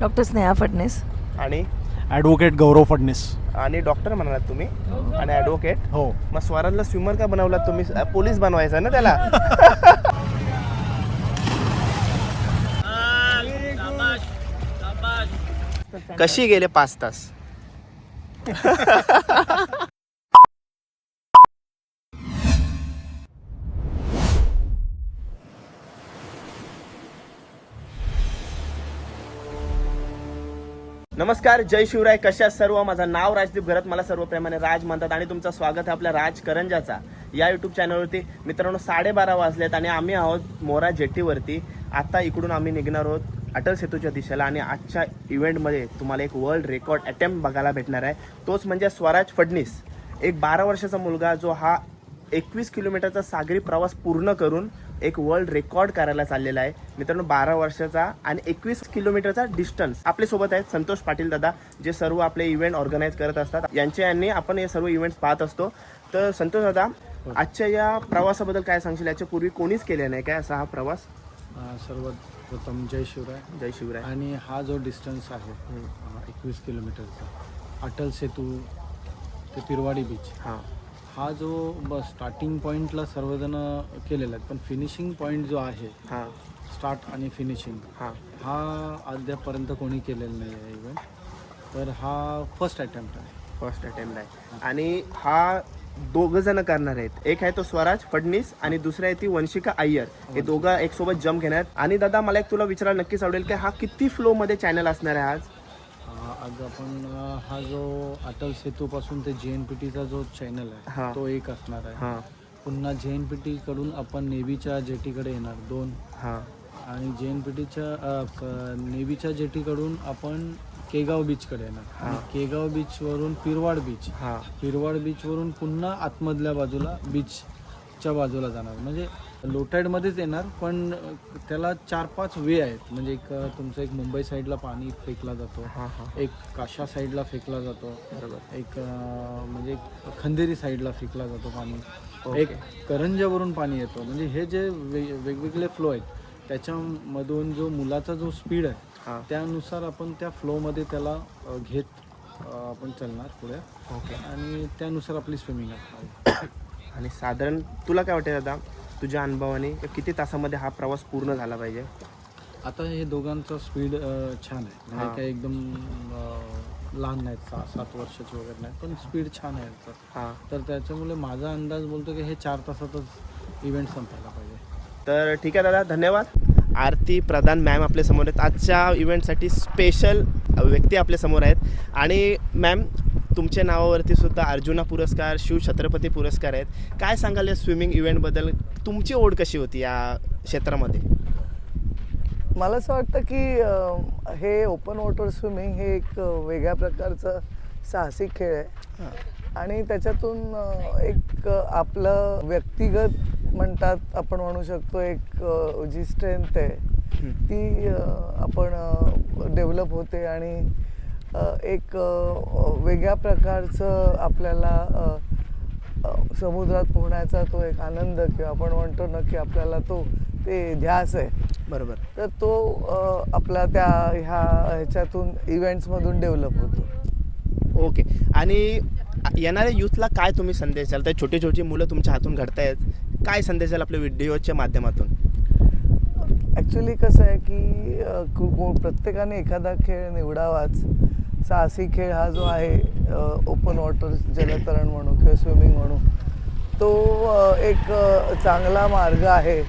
Doctor Sneha Phadnis. आणि advocate गौरव फडणीस. आणि doctor म्हणालात तुम्ही आणि ॲडव्होकेट. हो. मग स्वराजला स्विमर का बनवलात तुम्ही? पोलीस बनवायचा ना त्याला. कशी गेले 5 तास? नमस्कार, जय शिवराय. कशा सर्व? माझं नाव राजदीप घरत, मला सर्व प्रेमाने राज म्हणतात आणि तुमचं स्वागत आहे आपल्या राज करंजाचा या यूट्यूब चॅनलवरती. मित्रांनो, 12:30 वाजलेत आणि आम्ही आहोत मोरा जेट्टीवरती. आता इकडून आम्ही निघणार आहोत अटल सेतूच्या दिशेला आणि आजच्या इव्हेंटमध्ये तुम्हाला एक वर्ल्ड रेकॉर्ड अटेम्प्ट बघायला भेटणार आहे. तोच म्हणजे स्वराज फडणीस, एक 12 वर्षाचा मुलगा जो हा 21 किलोमीटरचा सागरी प्रवास पूर्ण करून एक वर्ल्ड रेकॉर्ड करायला चाललेला आहे. मित्रांनो, 12 वर्षाचा आणि 21 किलोमीटरचा डिस्टन्स. आपल्या सोबत आहेत संतोष पाटील दादा, जे सर्व आपले इव्हेंट ऑर्गनाईज करत असतात. यांनी आपण हे सर्व इव्हेंट्स पाहत असतो. तर संतोष दादा, आजच्या या प्रवासाबद्दल काय सांगशील? याच्या पूर्वी कोणीच केले नाही काय असा हा प्रवास? सर्वात प्रथम जय शिवराय. जय शिवराय. आणि हा जो डिस्टन्स आहे 21 किलोमीटरचा, अटल सेतू ते पिरवाडी बीच, हा जो स्टार्टिंग पॉईंटला सर्वजण केलेला आहे, पण फिनिशिंग पॉईंट जो आहे, स्टार्ट आणि फिनिशिंग, हा अद्यापर्यंत कोणी केलेला नाही आहे इव्हेंट. तर हा फर्स्ट अटेम्प्ट आहे. आणि हा दोघं जण करणार आहेत. एक आहे तो स्वराज फडणीस आणि दुसरा आहे ती वंशिका अय्यर. हे दोघं एक सोबत जम्प घेणार. आणि दादा, मला एक तुला विचारायला नक्कीच आवडेल की हा किती फ्लो मध्ये चॅनल असणार आहे आज आपण हा जो अटल सेतू पासून ते JNPTचा जो चॅनल आहे तो एक असणार आहे. पुन्हा JNPT कडून आपण नेव्हीच्या जेटीकडे येणार 2. आणि नेव्हीच्या जेटीकडून आपण केगाव बीचकडे येणार. आणि केगाव बीचवरून पिरवाड बीच, पिरवाड बीचवरून पुन्हा आतमधल्या बाजूला बीचच्या बाजूला जाणार. म्हणजे लोटाईडमध्येच येणार, पण त्याला 4-5 वे आहेत. म्हणजे एक तुमचं एक मुंबई साईडला पाणी फेकला जातो, एक काशा साईडला फेकला जातो, एक म्हणजे खंदेरी साईडला फेकला जातो पाणी, एक करंजावरून पाणी येतो. म्हणजे हे जे वेगवेगळे फ्लो आहेत, त्याच्यामधून जो मुलाचा जो स्पीड आहे त्यानुसार आपण त्या फ्लोमध्ये त्याला घेत आपण चालणार पुढे. आणि त्यानुसार आपली स्विमिंग असणार. आणि साधारण तुला काय वाटतं दादा, तुझ्या अनुभवाने किती तासामध्ये हा प्रवास पूर्ण झाला पाहिजे? आता हे दोघांचा स्पीड छान आहे. म्हणजे काही एकदम लहान नाहीत, 6-7 वर्षाचे वगैरे नाहीत, पण स्पीड छान आहे. तर त्याच्यामुळे माझा अंदाज बोलतो की हे 4 तासातच इव्हेंट संपायला पाहिजे. तर ठीक आहे दादा, धन्यवाद. आरती प्रधान मॅम आपल्या समोर आहेत. आजच्या इव्हेंटसाठी स्पेशल व्यक्ती आपल्या समोर आहेत. आणि मॅम, तुमच्या नावावरती सुद्धा अर्जुना पुरस्कार, शिवछत्रपती पुरस्कार आहेत. काय सांगाल या स्विमिंग इव्हेंटबद्दल? तुमची ओढ कशी होती या क्षेत्रामध्ये? मला असं वाटतं की हे ओपन वॉटर स्विमिंग हे एक वेगळ्या प्रकारचं साहसिक खेळ आहे. आणि त्याच्यातून एक आपलं व्यक्तिगत म्हणतात आपण म्हणू शकतो, एक जी स्ट्रेंथ आहे ती आपण डेव्हलप होते. आणि एक वेगळ्या प्रकारचं आपल्याला समुद्रात पोहण्याचा तो एक आनंद, किंवा आपण म्हणतो ना की आपल्याला तो ते ध्यास आहे. बरोबर. तर तो आपला त्या ह्याच्यातून इव्हेंट्समधून डेव्हलप होतो. ओके. आणि येणाऱ्या यूथला काय तुम्ही संदेश द्याल? तर छोटी छोटी मुलं तुमच्या हातून घडतायत, काय संदेश द्याल आपल्या व्हिडिओच्या माध्यमातून? ॲक्च्युली कसं आहे की प्रत्येकाने एखादा खेळ निवडावाच. साहसी खेळ हा जो आहे, ओपन वॉटर जलतरण म्हणू किंवा स्विमिंग म्हणू, तो एक चांगला मार्ग आहे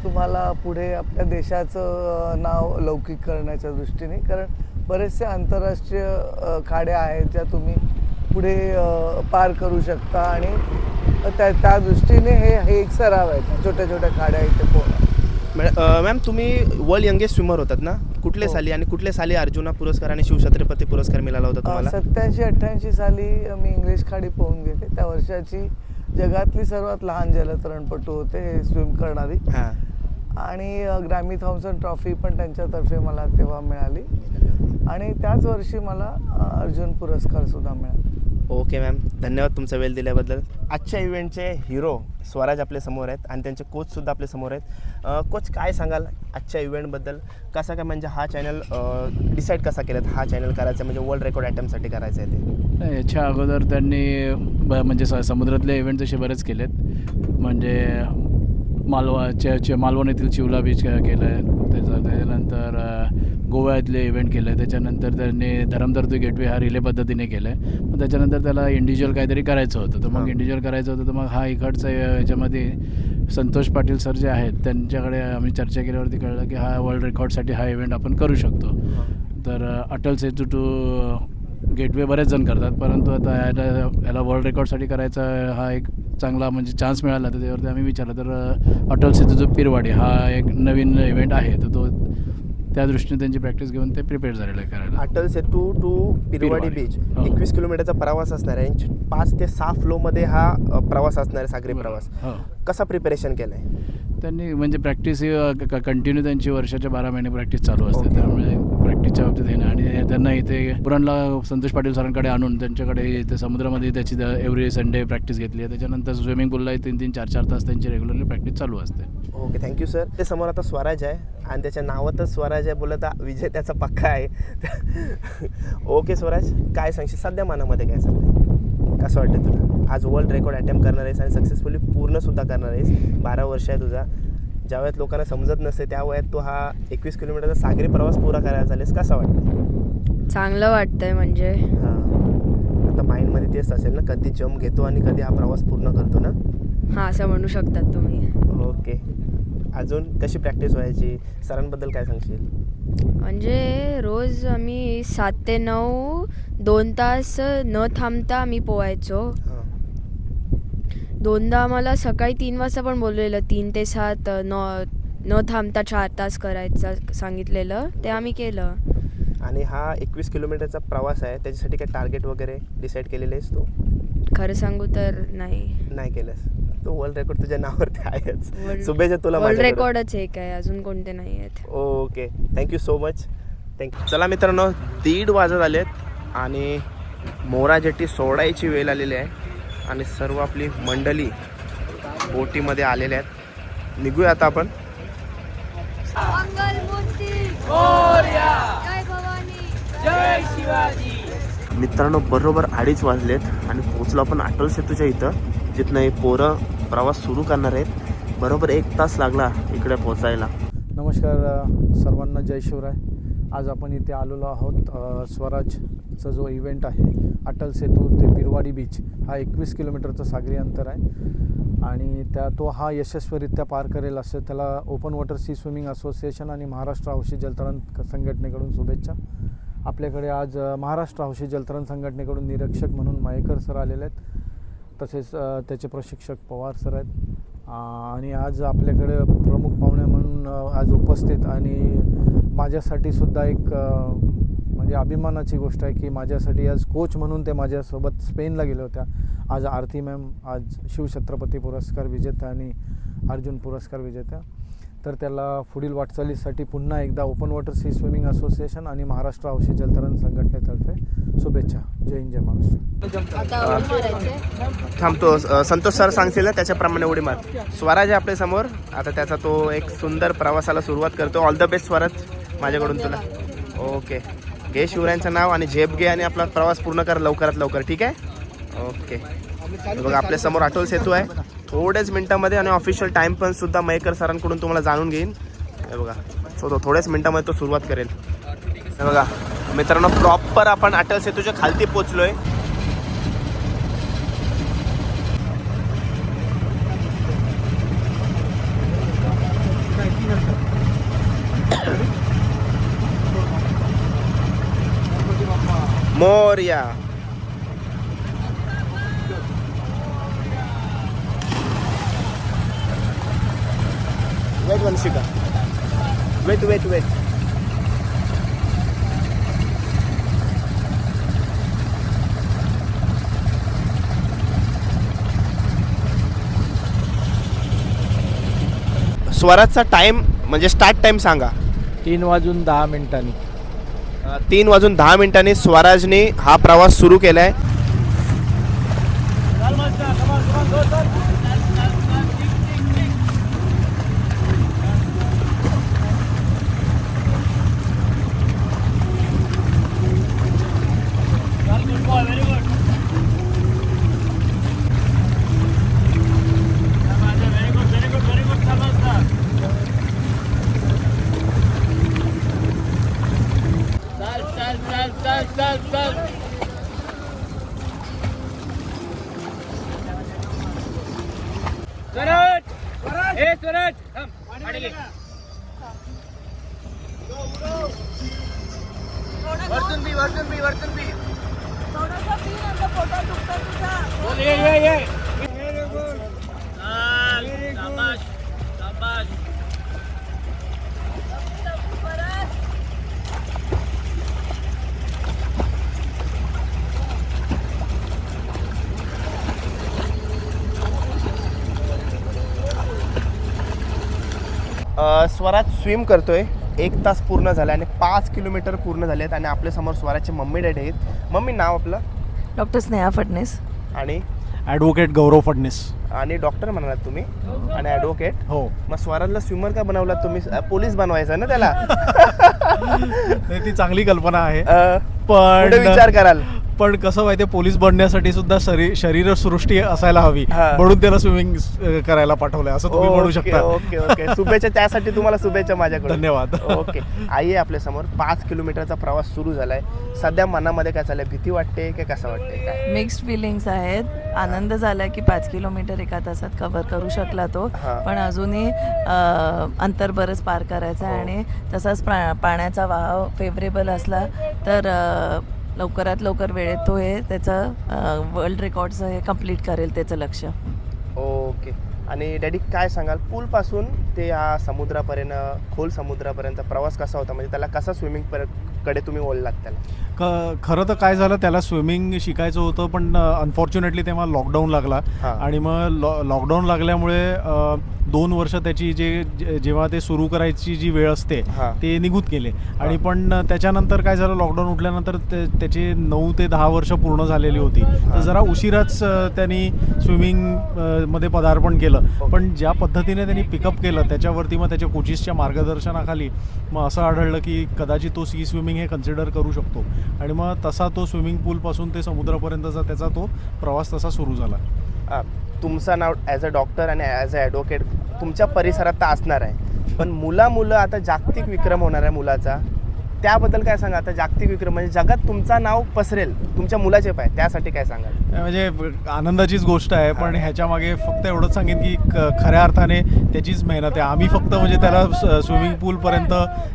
तुम्हाला पुढे आपल्या देशाचं नाव लौकिक करण्याच्या दृष्टीने. कारण बरेचसे आंतरराष्ट्रीय खाड्या आहेत ज्या तुम्ही पुढे पार करू शकता. आणि त्या दृष्टीने हे एक सराव आहे, छोट्या छोट्या खाड्या इथे पोहणं. मॅम, तुम्ही वर्ल्ड यंगेस्ट स्विमर होतात ना? कुठल्या साली आणि कुठल्या साली अर्जुना पुरस्कार आणि शिवछत्रपती पुरस्कार मिळाला होता तुम्हाला? 87-88 साली मी इंग्लिश खाडी पोहून गेले. त्या वर्षाची जगातली सर्वात लहान जलतरणपटू होते हे स्विम करणारी. आणि ग्रॅमी थॉम्सन ट्रॉफी पण त्यांच्यातर्फे मला तेव्हा मिळाली. आणि त्याच वर्षी मला अर्जुन पुरस्कार सुद्धा मिळाला. ओके मॅम, धन्यवाद तुमचा वेळ दिल्याबद्दल. आजच्या इव्हेंटचे हिरो स्वराज आपल्या समोर आहेत आणि त्यांचे कोचसुद्धा आपल्या समोर आहेत. कोच, काय सांगाल आजच्या इव्हेंटबद्दल? कसा काय म्हणजे हा चॅनल डिसाईड कसा केलात हा चॅनल करायचा, म्हणजे वर्ल्ड रेकॉर्ड अटेम्प्टसाठी करायचं आहे ते? नाही, याच्या अगोदर त्यांनी म्हणजे समुद्रातले इव्हेंट तसे बरेच केलेत. म्हणजे मालवण येथील चिवला बीच केलं आहे, त्याच्यानंतर गोव्यातले इव्हेंट केलं आहे, त्याच्यानंतर त्यांनी धरमतर्तू गेटवे हा रिले पद्धतीने केलं आहे. मग त्याच्यानंतर त्याला इंडिव्हिज्युअल काहीतरी करायचं होतं, तर मग इंडिव्हिज्युअल करायचं होतं, तर मग हा इकडचं याच्यामध्ये संतोष पाटील सर जे आहेत त्यांच्याकडे आम्ही चर्चा केल्यावरती कळलं की हा वर्ल्ड रेकॉर्डसाठी हा इव्हेंट आपण करू शकतो. तर अटल सेतू टू गेटवे बरेच जण करतात, परंतु आता याला वर्ल्ड रेकॉर्डसाठी करायचा हा एक चांगला म्हणजे चान्स मिळाला, तर त्यावरती आम्ही विचारलं. तर अटल सेतू जो पिरवाडी हा एक नवीन इव्हेंट आहे, तर तो त्या दृष्टीने त्यांची प्रॅक्टिस घेऊन ते प्रिपेअर झालेलं आहे करायला. अटल सेतू टू पिरवाडी बीच 21 किलोमीटरचा प्रवास असणार आहे. 5 ते 6 फ्लोमध्ये हा प्रवास असणार आहे, सागरी प्रवास. कसा प्रिपरेशन केलं आहे त्यांनी? म्हणजे प्रॅक्टिस कंटिन्यू त्यांची वर्षाच्या 12 महिने प्रॅक्टिस चालू असते, त्यामुळे प्रॅक्टिसच्या बाबतीत हे नाही. आणि त्यांना इथे पुरणला संतोष पाटील सरांकडे आणून त्यांच्याकडे इथे समुद्रामध्ये त्याची एव्हरी संडे प्रॅक्टिस घेतली आहे. त्याच्यानंतर स्विमिंग पूलला 3-3, 4-4 तास त्यांची रेग्युलरली प्रॅक्टिस चालू असते. Okay, thank you sir. ते समोर आता स्वराज आहे आणि त्याच्या नावातच स्वराज आहे, बोलत विजय त्याचा पक्का आहे. ओके स्वराज, काय सांगशील सध्या मनामध्ये, काय चाललंय, कसं वाटतं तुला? आज वर्ल्ड रेकॉर्ड अटेम्प्ट करणार आहेस आणि सक्सेसफुली पूर्णसुद्धा करणार आहेस. 12 वर्ष आहे तुझा. ज्या वयात लोकांना समजत नसते त्या वयात तू हा 21 किलोमीटरचा सागरी प्रवास पुरा करायला चालेस, कसं वाटतं? चांगलं वाटतंय. म्हणजे हां, आता माइंडमध्ये तेच असेल ना, कधी जम्प घेतो आणि कधी हा प्रवास पूर्ण करतो ना? हां, असं म्हणू शकतात तुम्ही. ओके, अजून कशी प्रॅक्टिस व्हायची, सरांबद्दल काय सांगशील? म्हणजे रोज आम्ही 7 ते 9 2 तास न थांबता आम्ही पोहायचो. दोनदा आम्हाला सकाळी 3 वाजता पण बोललेलं 3 ते 7 न थांबता 4 तास करायचं सांगितलेलं, ते आम्ही केलं. आणि हा 21 किलोमीटरचा प्रवास आहे, त्याच्यासाठी काय टार्गेट वगैरे डिसाईड केलेलं आहेस तू? खरं सांगू तर नाही केलंस. तो वर्ल्ड रेकॉर्ड तुझ्या नावावरती आहेच. शुभेच्छा तुला. वर्ल्ड रेकॉर्डच एक आहे, अजून कोणते नाही आहेत. Okay, thank you so much. Thank you. चला मित्रांनो, 1:30 वाजत आलेत आणि मोरा जेट्टी सोडायची वेळ आलेली आहे आणि सर्व आपली मंडळी बोटीमध्ये आलेले आहेत. निघूया आता आपण. मित्रांनो, बरोबर 2:30 वाजलेत आणि पोचलो आपण अटल सेतूच्या इथं, जिथनं हे पोरं प्रवास सुरू करणार आहेत. बरोबर 1 तास लागला इकडे पोचायला. नमस्कार सर्वांना, जय शिवराय. आज आपण इथे आलेलो आहोत. स्वराजचा जो इव्हेंट आहे अटल सेतू ते पिरवाडी बीच हा 21 किलोमीटरचं सागरी अंतर आहे आणि तो हा यशस्वीरित्या पार करेल असं त्याला open water sea swimming association आणि महाराष्ट्र हौशी जलतरण संघटनेकडून शुभेच्छा. आपल्याकडे आज महाराष्ट्र हौशी जलतरण संघटनेकडून निरीक्षक म्हणून मयेकर सर आलेले आहेत, तसेच त्याचे प्रशिक्षक पवार सर आहेत. आणि आज आपल्याकडे प्रमुख पाहुणे म्हणून आज उपस्थित आणि माझ्यासाठी सुद्धा एक म्हणजे अभिमानाची गोष्ट आहे की माझ्यासाठी आज कोच म्हणून ते माझ्यासोबत स्पेनला गेल्या होत्या. आज आरती मॅम आज शिवछत्रपती पुरस्कार विजेत्या आणि अर्जुन पुरस्कार विजेत्या. तर त्याला पुढील वाटचालीसाठी पुन्हा एकदा open water sea swimming association आणि महाराष्ट्र हौशी जलतरण संघटनेतर्फे शुभेच्छा. जय हिंद, जय महाराष्ट्र. थांबतो. संतोष सर सांगतील ना त्याच्याप्रमाणे उडी मार. स्वराज आहे आपल्या समोर, आता त्याचा तो एक सुंदर प्रवासाला सुरुवात करतो. ऑल द बेस्ट स्वराज माझ्याकडून तुला. ओके, घे शिवरायांचं नाव आणि झेप घे आणि आपला प्रवास पूर्ण कर लवकरात लवकर, ठीक आहे? ओके. बघा आपल्या समोर अटल सेतू आहे, थोड्याच मिनिटामध्ये आणि ऑफिशियल टाईम पण सुद्धा मयेकर सरांकडून तुम्हाला जाणून घेईन. हे बघा, तो थोड्याच मिनिटामध्ये तो सुरुवात करेल. हे बघा मित्रांनो, प्रॉपर आपण अटल सेतूच्या खालती पोचलोय. मोरया. Wait Vanshika, wait wait wait. स्वराजचा टाइम म्हणजे स्टार्ट टाइम सांगा. 3:10 3:10 स्वराजने हा प्रवास सुरू केला आहे. स्वराज स्विम करतोय, 1 तास पूर्ण झाला आणि 5 किलोमीटर पूर्ण झालेत आणि आपल्या समोर स्वराजचे मम्मी डॅडी आहेत. मम्मी नाव आपलं? डॉक्टर स्नेहा फडणीस. आणि ॲडव्होकेट गौरव फडणीस. आणि डॉक्टर म्हणालात तुम्ही आणि ॲडव्होकेट. हो. मग स्वराजला स्विमर का बनवलात तुम्ही? पोलीस बनवायचं ना त्याला. ती चांगली कल्पना आहे, पुढे विचार कराल. पण कसं माहितीये, पोलीस बनण्यासाठी सुद्धा शरीर सृष्टी असायला हवी, हा. म्हणून त्याला स्विमिंग करायला पाठवलंय असं तुम्ही म्हणू शकता. ओके ओके, शुभेच्छा. त्यासाठी तुम्हाला शुभेच्छा माझ्याकडून. धन्यवाद. ओके, आई आहे आपल्या समोर. 5 किलोमीटरचा प्रवास सुरू झालाय. सध्या मनामध्ये काय चाललंय? भीती वाटते की कसं वाटते? काय मिक्स्ड फिलिंग्स आहेत. आनंद झाला की 5 किलोमीटर एका तासात कव्हर करू शकला तो, हा. पण अजूनही अंतर बरंच पार करायचं आहे. आणि तसाच पाण्याचा वाव फेवरेबल असला तर लवकरात लवकर वेळेत तो हे त्याचं वर्ल्ड रेकॉर्डचं हे कम्प्लीट करेल त्याचं लक्ष. ओके. आणि डॅडी काय सांगाल, पूलपासून ते या समुद्रापर्यंत, खोल समुद्रापर्यंतचा प्रवास कसा होता? म्हणजे त्याला कसा स्विमिंग कडे तुम्ही ओढलात त्याला? खरं तर काय झालं, त्याला स्विमिंग शिकायचं होतं, पण अनफॉर्च्युनेटली तेव्हा लॉकडाऊन लागला. हा. आणि मग लॉकडाऊन लागल्यामुळे 2 वर्ष त्याची जेव्हा ते सुरू करायची जी वेळ असते हा. ते निघून गेले. आणि पण त्याच्यानंतर काय झालं, लॉकडाऊन उठल्यानंतर त्याची 9 ते 10 वर्ष पूर्ण झालेली होती. तर जरा उशिराच त्यांनी स्विमिंग मध्ये पदार्पण केलं. पण ज्या पद्धतीने त्यांनी पिकअप केलं त्याच्यावरती मग त्याच्या कोचिसच्या मार्गदर्शनाखाली मग असं आढळलं की कदाचित तो सी स्विमिंग हे कन्सिडर करू शकतो. आणि मग तसा तो स्विमिंग पूलपासून ते समुद्रापर्यंतचा त्याचा तो प्रवास तसा सुरू झाला. तुमचं नाव ॲज अ डॉक्टर आणि ॲज अ ॲडव्होकेट तुमच्या परिसरात तर असणार आहे, पण मुलं आता जागतिक विक्रम होणार आहे मुलाचा, त्याबद्दल काय सांगा? आता जागतिक विक्रम म्हणजे जगात तुमचं नाव पसरेल तुमच्या मुलाचे पाय, त्यासाठी काय सांगाल? म्हणजे आनंदाचीच गोष्ट आहे, पण ह्याच्या मागे फक्त एवढंच सांगेन की खऱ्या अर्थाने त्याचीच मेहनत आहे. आम्ही फक्त म्हणजे त्याला स्विमिंग पूलपर्यंत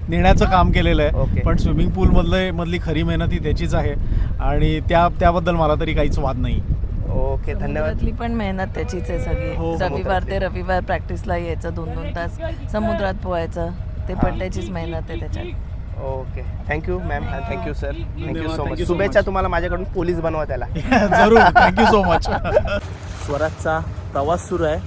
नेण्याचं काम केलेलं आहे. ओके. पण स्विमिंग पूलमधली खरी मेहनत ही त्याचीच आहे आणि त्याबद्दल मला तरी काहीच वाद नाही. ओके, धन्यवाद. समुद्रातली पण मेहनत त्याचीच आहे सगळी. हो, रविवार ते रविवार प्रॅक्टिसला यायचं, 2-2 तास समुद्रात पोहायचं, ते पण त्याचीच मेहनत आहे त्याच्यात. Okay, thank you ma'am, thank you sir, thank you so Thank much. you so शुभेच्छा much. तुम्हाला माझ्याकडून. पोलीस बनवा त्याला. जरूर. Thank you so much. स्वराजचा प्रवास सुरू आहे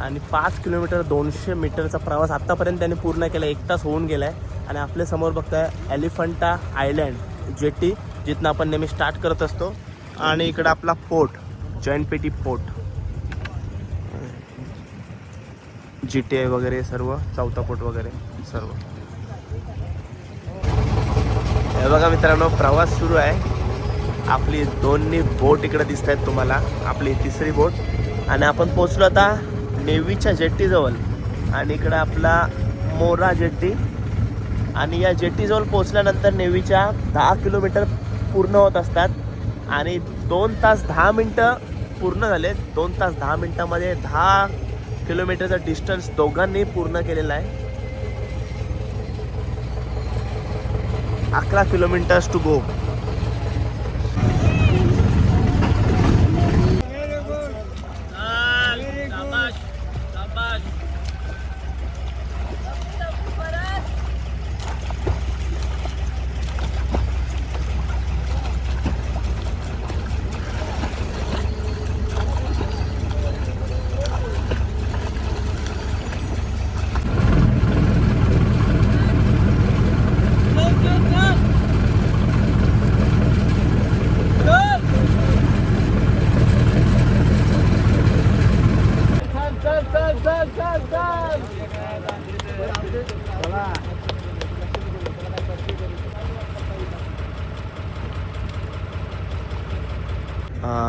आणि 5 किलोमीटर 200 मीटरचा प्रवास आत्तापर्यंत त्याने पूर्ण केला. 1 तास होऊन गेला आहे आणि आपल्या समोर बघताय एलिफंटा आयलँड जेटी, जिथनं आपण नेहमी स्टार्ट करत असतो. आणि इकडं आपला पोर्ट, जॉईंटपेटी पोर्ट, GTA वगैरे सर्व, चौथा पोर्ट वगैरे सर्व. हे बघा मित्रांनो, प्रवास सुरू आहे. आपली 2 बोट इकडे दिसत आहेत तुम्हाला, आपली 3री बोट. आणि आपण पोचलो आता नेव्हीच्या जेट्टीजवळ. आणि इकडं आपला मोरा जेट्टी. आणि या जेट्टीजवळ पोचल्यानंतर नेव्हीच्या 10 किलोमीटर पूर्ण होत असतात. आणि 2 तास 10 मिनटं पूर्ण झाले. 2 तास 10 मिनटामध्ये 10 किलोमीटरचा डिस्टन्स दोघांनी पूर्ण केलेला आहे. 11 किलोमीटर्स टू गो.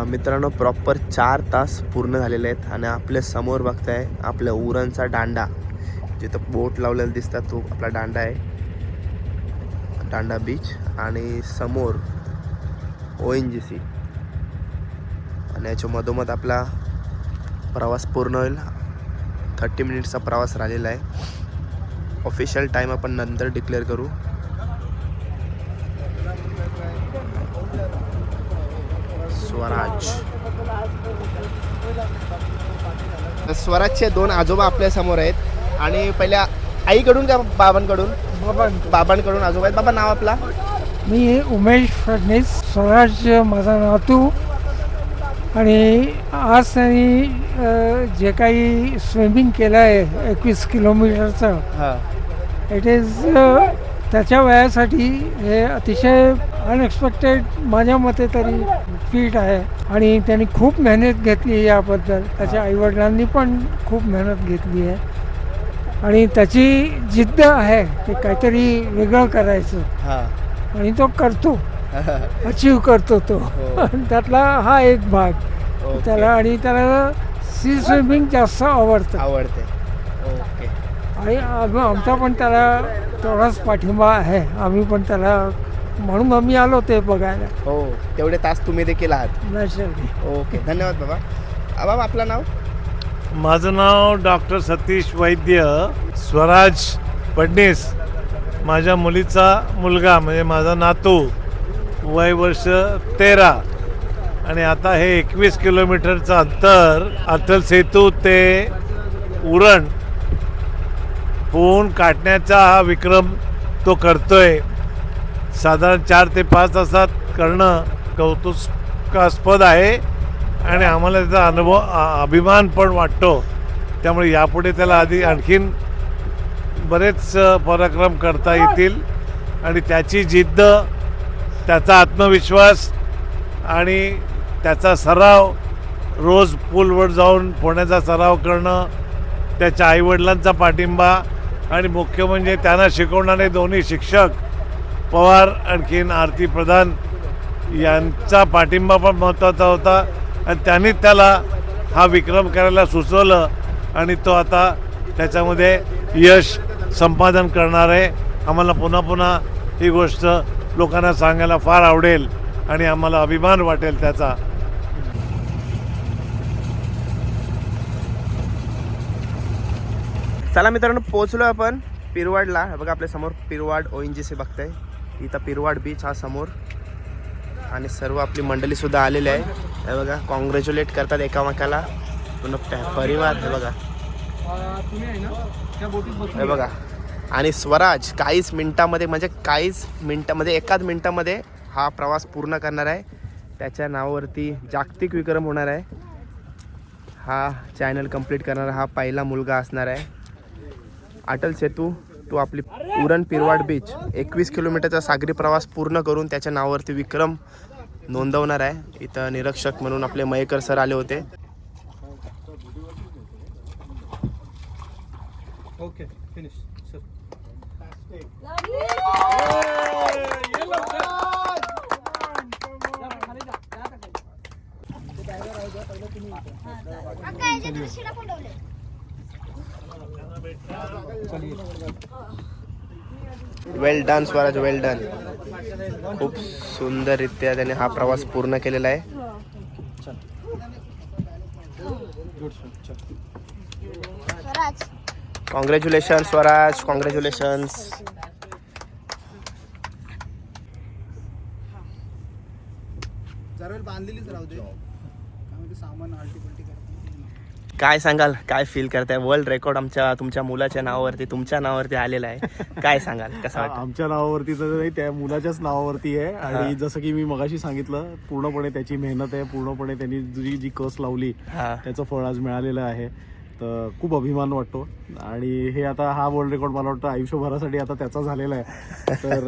मित्रांनो प्रॉपर 4 तास पूर्ण झालेले आहेत आणि आपल्या समोर बघताय आपल्या उरणचा दांडा, जिथं बोट लावलेला दिसतात तो आपला दांडा आहे, दांडा बीच. आणि समोर ONGC आणि याच्या मधोमध आपला प्रवास पूर्ण होईल. 30 मिनिट्सचा प्रवास राहिलेला आहे. ऑफिशियल टाईम आपण नंतर डिक्लेअर करू. स्वराजचे 2 आजोबा आपल्या समोर आहेत आणि पहिल्या आईकडून का बाबांकडून? बाबांकडून आजोबा आहेत. बाबा नाव आपला? मी उमेश फडणीस, स्वराज माझा नातू. आणि आज त्यांनी जे काही स्विमिंग केलं आहे 21 किलोमीटरचं, इट इज त्याच्या वयासाठी हे अतिशय अनएक्सपेक्टेड माझ्या मते तरी फीट आहे. आणि त्यांनी खूप मेहनत घेतली याबद्दल. त्याच्या आईवडिलांनी पण खूप मेहनत घेतली आहे आणि त्याची जिद्द आहे की काहीतरी वेगळं करायचं आणि तो करतो, अचीव करतो तो. त्यातला हा एक भाग त्याला. आणि त्याला सी स्विमिंग जास्त आवडते. ओके. आणि आमचा पण त्याला तेवढाच पाठिंबा आहे. आम्ही पण त्याला म्हणून आम्ही आलो ते बघायला. हो, तेवढे तास तुम्ही देखील आहात. नॅचरली. ओके, धन्यवाद बाबा. बाबा आपलं नाव? माझं नाव डॉक्टर सतीश वैद्य. स्वराज फडणीस माझ्या मुलीचा मुलगा, म्हणजे माझा नातू. वय वर्ष 13 आणि आता हे 21 किलोमीटरचं अंतर अटल सेतू ते उरण पोहून काढण्याचा हा विक्रम तो करतोय. साधारण 4 ते 5 तासात करणं कौतुकास्पद आहे आणि आम्हाला त्याचा अभिमान पण वाटतो. त्यामुळे यापुढे त्याला आणखीन बरेच पराक्रम करता येतील आणि त्याची जिद्द, त्याचा आत्मविश्वास आणि त्याचा सराव, रोज पूलवर जाऊन पोहण्याचा सराव करणं, त्याच्या आईवडिलांचा पाठिंबा आणि मुख्य म्हणजे त्यांना शिकवणारे 2 शिक्षक पवार आणखीन आरती प्रधान यांचा पाठिंबा पण महत्त्वाचा होता. आणि त्यांनी त्याला हा विक्रम करायला सुचवलं आणि तो आता त्याच्यामध्ये यश संपादन करणार आहे. आम्हाला पुन्हा पुन्हा ही गोष्ट लोकांना सांगायला फार आवडेल आणि आम्हाला अभिमान वाटेल त्याचा. चला मित्रांनो, पोहोचलो आपण पिरवाडला. हे बघा आपल्या समोर पिरवाड ONGC बघताय. इथं पिरवाड बीच हा समोर आणि सर्व आपली मंडळी सुद्धा आलेली आहे. हे बघा, कॉंग्रॅच्युलेट करतात एकामेकाला पूर्ण परिवार. हे बघा, हे बघा. आणि स्वराज काहीच मिनिटामध्ये, म्हणजे एकाच मिनिटामध्ये हा प्रवास पूर्ण करणार आहे. त्याच्या नावावरती जागतिक विक्रम होणार आहे. हा चॅनल कंप्लीट करणारा हा पहिला मुलगा असणार आहे. अटल सेतू तो आपली उरण पिरवाड बीच 21 किलोमीटरचा सागरी प्रवास पूर्ण करून त्याच्या नावावरती विक्रम नोंदवणार आहे. इथं निरीक्षक म्हणून आपले मयेकर सर आले होते. Okay, finish sir. Well done Swaraj, well done. खूप सुंदररित्या त्याने हा प्रवास पूर्ण केलेला आहे. Congratulation Swaraj, congratulations. काय सांगाल, काय फील करताय? वर्ल्ड रेकॉर्ड तुमच्या मुलाच्या नावावरती आलेला आहे. काय सांगाल, कसं वाटतं? आमच्या नावावरती तर नाही, त्या मुलाच्याच नावावरती आहे. आणि जसं की मी मगाशी सांगितलं, पूर्णपणे त्याची मेहनत आहे, पूर्णपणे त्यांनी जी कस लावली त्याचं फळ आज मिळालेलं आहे. तर खूप अभिमान वाटतो. आणि हे आता हा वर्ल्ड रेकॉर्ड मला वाटतं आयुष्यभरासाठी आता त्याचा झालेला आहे. तर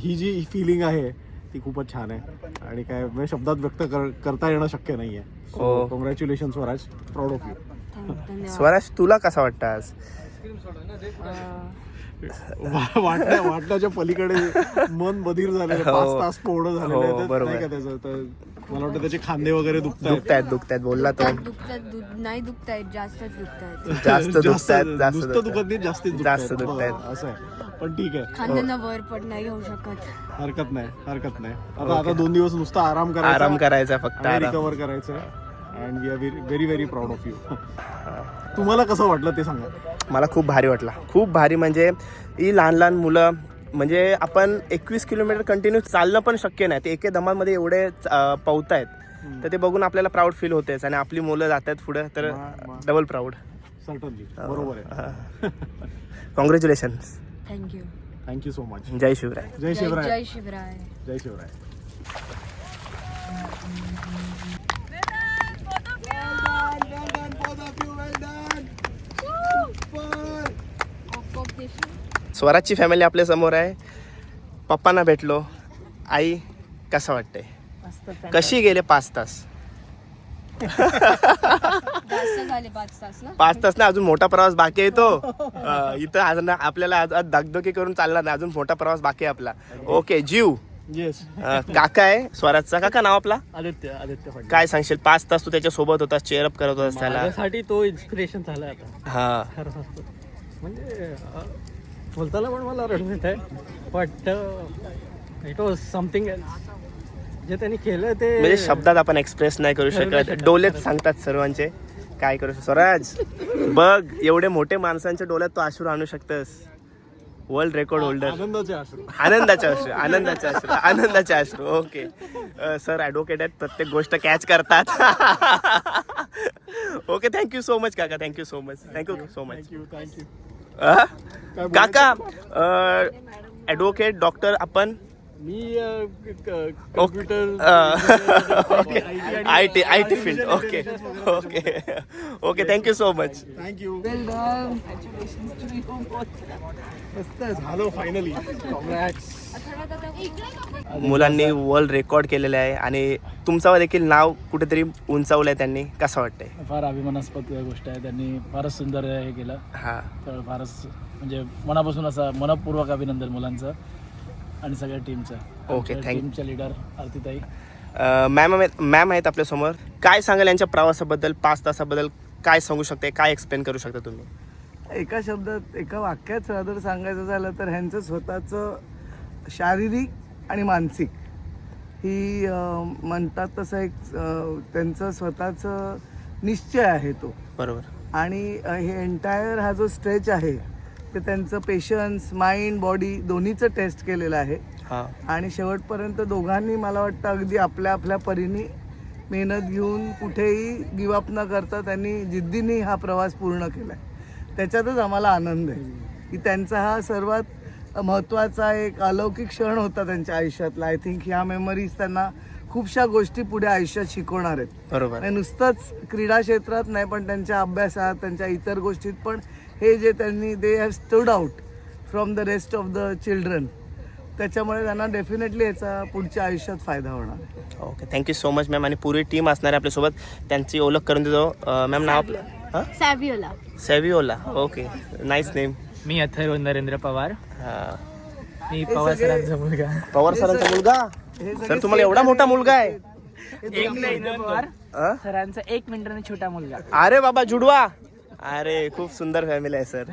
ही जी फिलिंग आहे ती खूपच छान आहे आणि काय म्हणजे शब्दात व्यक्त करता येणं शक्य नाही आहे. So congratulation Swaraj, proud of you. Swaraj, तुला कसा वाटतं आज? वाटण्याच्या पलीकडे मन बधीर झालेलं, 5 तास पूर्ण झालेलं आहे. हो, तर बरोबर. नाही का त्याचं, तर मला वाटतं त्याचे खांदे वगैरे दुखतायत बोलला तो. नाही दुखतायत, जास्तच दुखतायत. जास्त दुखतायत, नुसतं दुखत नाही, जास्तीच जास्त दुखतायत. दुखतायत. बरं, असं आहे. पण ठीक आहे, खांद्यांना वर पण नाही घेऊ शकत. हरकत नाही. आता 2 दिवस नुसता आराम करायचा फक्त आराम. रिकवर करायचं. And we are very very proud of you. तुम्हाला कसं वाटलं ते सांगा. मला खूप भारी वाटला, खूप भारी. म्हणजे ही लहान मुलं, म्हणजे आपण 21 किलोमीटर कंटिन्यू चालणं पण शक्य नाही, ते एके दमामध्ये एवढे पवतायत, तर ते बघून आपल्याला प्राऊड फील होतेच. आणि आपली मुलं जात आहेत पुढे, तर डबल प्राऊड. सर्टनली बरोबर आहे. Congratulation. Thank you. Thank you so much. जय शिवराय. जय शिवराय. जय शिवराय. जय शिवराय. स्वराजची फॅमिली आपल्या समोर आहे. पप्पांना भेटलो. आई, कसं वाटतंय? कशी गेले 5 तास? जास्त झाले 5 तास ना. 5 तास ना, अजून मोठा प्रवास बाकी आहे तो. इथं आपल्याला दगदगी करून चालणार नाही, अजून मोठा प्रवास बाकी आहे आपला. ओके जीव. येस. काका आहे स्वराजचा. काका नाव आपला आदित्य फडणवीस. काय सांगशील? 5 तास तू त्याच्या सोबत होतास, चेअरअप करत होतास त्याला. माझ्यासाठी तो इन्स्पिरेशन झाला आता. हा, खरं सांगतो म्हणजे बोलताना पण मला रडून येत आहे, बट इट वॉज समथिंग जे त्यांनी केलं ते म्हणजे शब्दात आपण एक्सप्रेस नाही करू नाही शकत. शकत. डोलेच सांगतात सर्वांचे. काय करू शकतो स्वराज? बघ, एवढे मोठे माणसांच्या डोळ्यात तू अश्रू आणू शकतस. World record holder. आनंदाचे अश्रू. आनंदाचे अश्रू. ओके सर ॲडव्होकेट आहेत, प्रत्येक गोष्ट कॅच करतात. ओके, थँक्यू सो मच काका. Thank you so much. थँक्यू. काका ॲडव्होकेट, डॉक्टर, आपण मी computer IT field. Okay thank you so much. Thank you. Well done. झालं फायनली. मुलांनी वर्ल्ड रेकॉर्ड केलेलं आहे आणि तुमचं देखील नाव कुठेतरी उंचावलंय त्यांनी. कसं वाटतंय? फार अभिमानास्पद गोष्ट आहे. त्यांनी फारच सुंदर हे केलं. हा, तर फारच म्हणजे मनापासून असा मनपूर्वक अभिनंदन मुलांचं आणि सगळ्या टीमचं. Okay, thank you. टीमच्या लीडर आरतीताई. मॅम आहेत आपल्यासमोर. काय सांगाल यांच्या प्रवासाबद्दल, 5 तासाबद्दल काय सांगू शकते, काय एक्सप्लेन करू शकता तुम्ही? एका शब्दात, एका वाक्यात रादर सांगायचं झालं तर ह्यांचं स्वतःचं शारीरिक आणि मानसिक ही म्हणतात तसं एक त्यांचं स्वतःचं निश्चय आहे तो. बरोबर. आणि हे एंटायर हा जो स्ट्रेच आहे ते त्यांचं पेशन्स, माइंड, बॉडी दोन्हीचं टेस्ट केलेलं आहे. हा, आणि शेवटपर्यंत दोघांनी मला वाटतं अगदी आपल्या आपल्या परीने मेहनत घेऊन कुठेही गिवअप न करता त्यांनी जिद्दीने हा प्रवास पूर्ण केला आहे. त्याच्यातच आम्हाला आनंद आहे की त्यांचा हा सर्वात महत्त्वाचा एक अलौकिक क्षण होता त्यांच्या आयुष्यातला. आय थिंक ह्या मेमरीज त्यांना खूपशा गोष्टी पुढे आयुष्यात शिकवणार आहेत. बरोबर. आणि नुसतंच क्रीडा क्षेत्रात नाही, पण त्यांच्या अभ्यासात, त्यांच्या इतर गोष्टीत पण हे जे त्यांनी they have stood out from the rest of the children, त्याच्यामुळे त्यांना डेफिनेटली याचा पुढच्या आयुष्यात फायदा होणार आहे. Okay, thank you so much ma'am. आणि पूरी टीम असणार आहे आपल्यासोबत, त्यांची ओळख करून देतो. मॅम नाव आपलं? हां, Saviola. Saviola. Okay, nice name. मी अथर्व नरेंद्र पवार. हां, मी पवार सरांचा मुलगा. पवार सरांचा मुलगा. हे सगळे सर तुम्हाला एवढा मोठा मुलगा आहे? पवार सरांचा 1 मिनिटाने छोटा मुलगा. अरे बाबा, जुडवा. अरे खूप सुंदर फॅमिली आहे सर.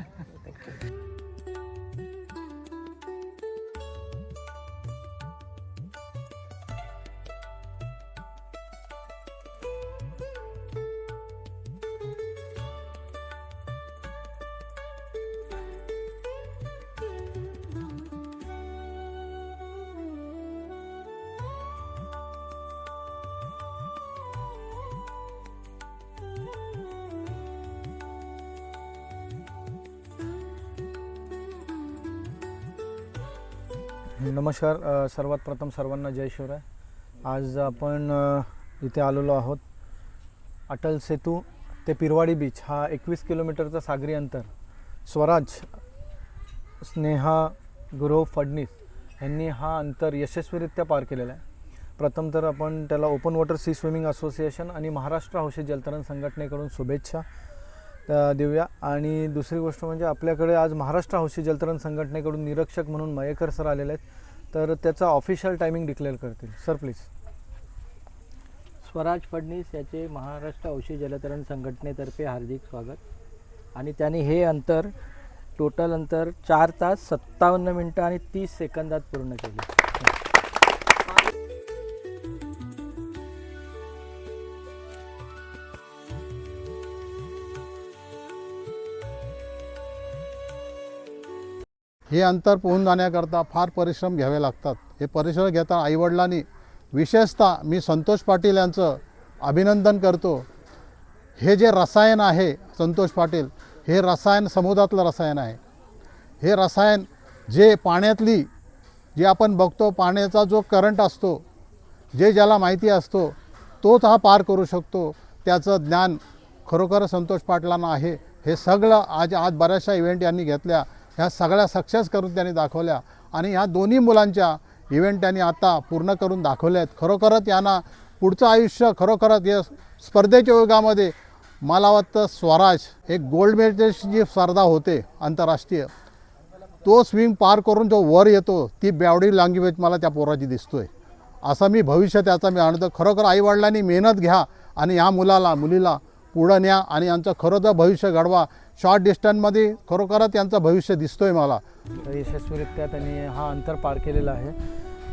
नमस्कार. सर्वात प्रथम सर्वांना जय शिवराय. आज आपण इथे आलेलो आहोत. अटल सेतू ते पिरवाडी बीच हा 21 किलोमीटरचा सागरी अंतर स्वराज स्नेहा गुरव फडणीस यांनी हा अंतर यशस्वीरित्या पार केलेला आहे. प्रथम तर आपण त्याला open water sea swimming association आणि महाराष्ट्र हौशी जलतरण संघटनेकडून शुभेच्छा. देऊया. आणि दुसरी गोष्ट म्हणजे आपल्याकडे आज महाराष्ट्र हौशी जलतरण संघटनेकडून निरीक्षक म्हणून मयेकर सर आलेले आहेत, तर त्याचा ऑफिशियल टायमिंग डिक्लेअर करतील. Sir please. स्वराज फडणीस याचे महाराष्ट्र हौशी जलतरण संघटनेतर्फे हार्दिक स्वागत. आणि त्यांनी हे अंतर टोटल अंतर 4 तास 57 मिनटं आणि 30 सेकंदात पूर्ण केले. हे अंतर पोहून जाण्याकरता फार परिश्रम घ्यावे लागतात. हे परिश्रम घेता आईवडिलांनी विशेषतः मी संतोष पाटील यांचं अभिनंदन करतो. हे जे रसायन आहे संतोष पाटील, हे रसायन समुद्रातलं रसायन आहे. हे रसायन जे पाण्यातली जे आपण बघतो पाण्याचा जो करंट असतो, जे ज्याला माहिती असतो तोच हा पार करू शकतो. त्याचं ज्ञान खरोखर संतोष पाटलांना आहे. हे सगळं आज बऱ्याचशा इव्हेंट यांनी घेतल्या, ह्या सगळ्या सक्सेस करून त्यांनी दाखवल्या आणि ह्या दोन्ही मुलांच्या इव्हेंट त्यांनी आता पूर्ण करून दाखवले आहेत. खरोखरच यांना पुढचं आयुष्य खरोखरच या स्पर्धेच्या युगामध्ये मला वाटतं स्वराज एक गोल्ड मेडलची जी स्पर्धा होते आंतरराष्ट्रीय, तो स्विंग पार करून जो वर येतो ती बॉडी लँग्वेज मला त्या पोराची दिसतोय. असं मी भविष्य त्याचा मी आणतो. खरोखर आईवडिलांनी मेहनत घ्या आणि ह्या मुलीला पुढं न्या आणि यांचं खरोखर भविष्य घडवा. शॉर्ट डिस्टन्समध्ये खरोखरच त्यांचं भविष्य दिसतोय मला. यशस्वीरित्या त्यांनी हा अंतर पार केलेला आहे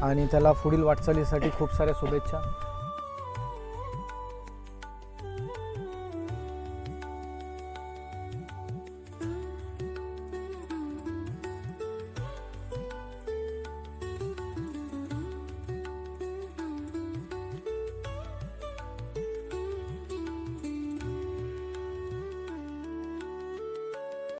आणि त्याला पुढील वाटचालीसाठी खूप साऱ्या शुभेच्छा.